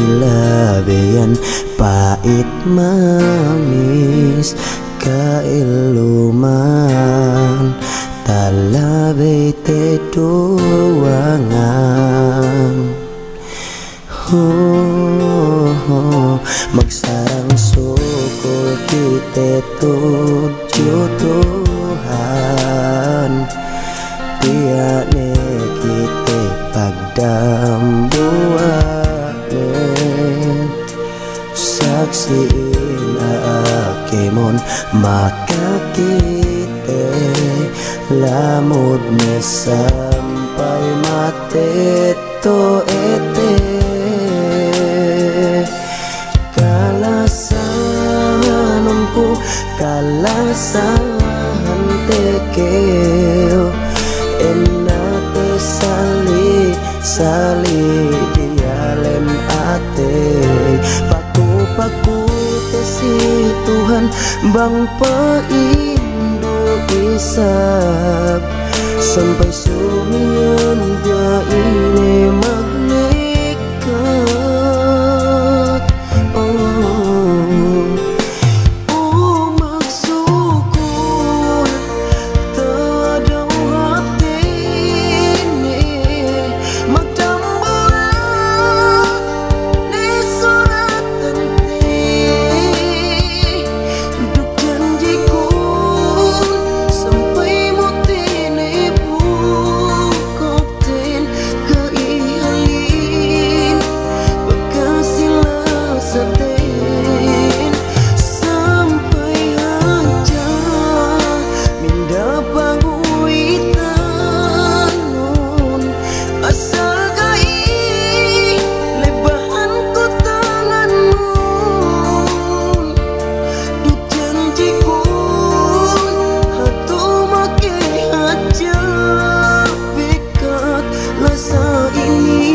ilabeyan pait mamis kailuman talabe te duwangan. Magsarang sukul kita tuju Tuhan, tiane kita pagdambuane saksiin akemon maka kita lamud ne sampai mate to ete kalasanonku kalasan tekeo enate sali dialem ate paku tesi Tuhan bang paindo isap sampai sumian ga ini magnekat. Magsyukur tadaw hati ni magdambulan ni surat tenti duk janjiku sampai muti ni bukotin keihalin bekasilah satin sampai aja minda panguitan nun asal gai lebahan ku tanganmu duk janjiku hatu make aja bekat lasa ingin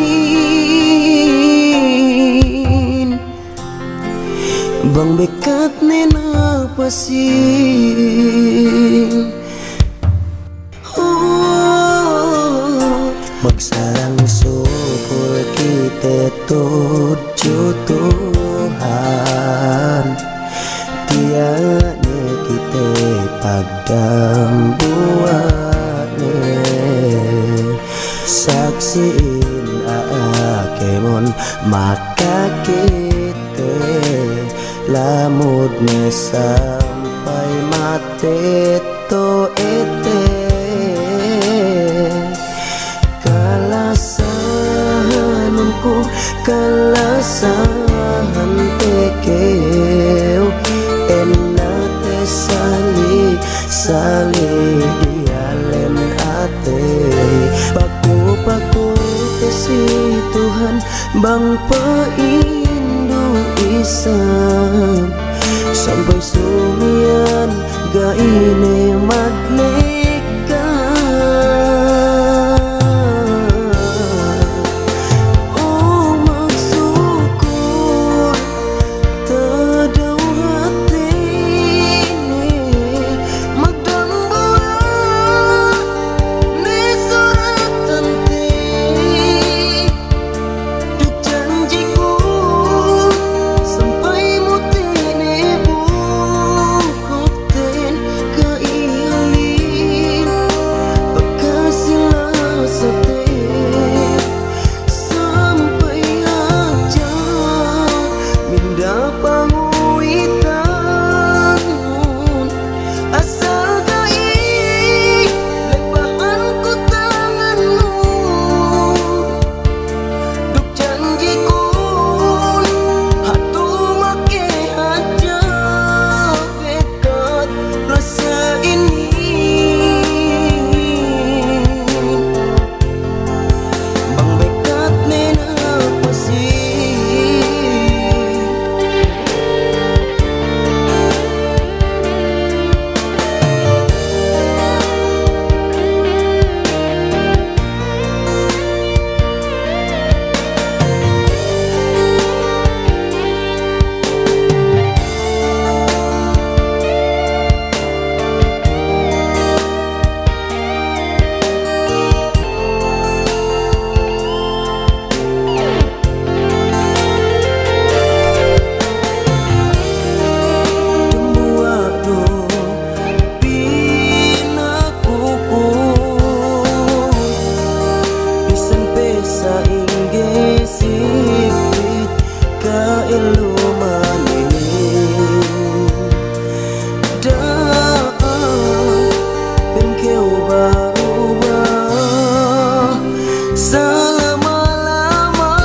bang bekat nena pasing. Magsarang sukul kita tuju Tuhan, tiane kita pagdambuane saksiin akemon maka kita lamudne sampai mate to ete kalasanonku kalasan tekeo enate sali dialem ate paku tesi Tuhan bang paindo isap sampai sumian ga ini magnekat. Magsyukur tadaw hati ni magdambulan ni surat tenti duk janjiku sampai muti ni bukotin keihalin elu maning dah bengkeu berubah selama-lama.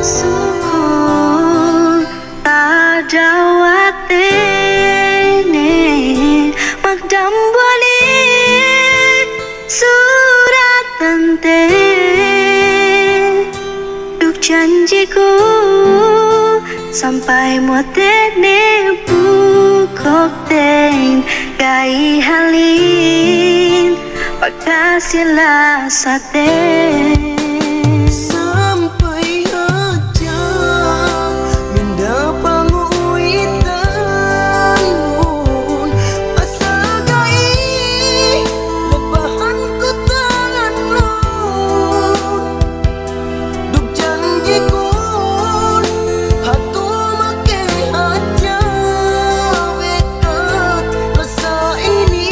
Syukur ada watene magdam boli surat tante duk janjiku sampai motene bukok ten gai halin pagkasila sa ten. Sampai aja minda panguitan nun asal gai lebahan ku tangan nun duk janji kun hatu make aja bekat rasa ini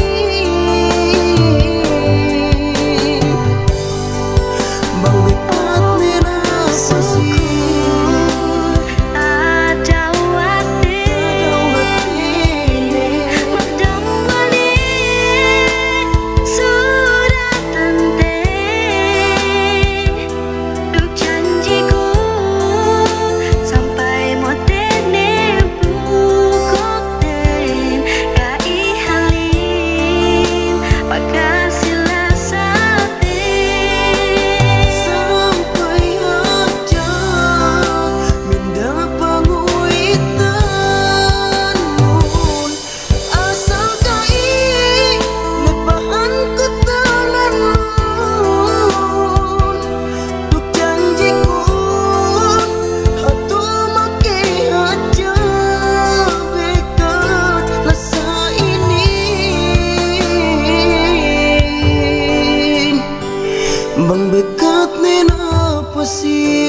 bang bekat nena pasti Ada watene magdam boli surat tante duk janjiku sampai motene bukok ten gai halin pagkasila sa ten. sampai aja minda panguitan nun asal gai lebahan ku tangan nun duk janji kun hatu make aja bekat rasa ini bang bekat nena pasti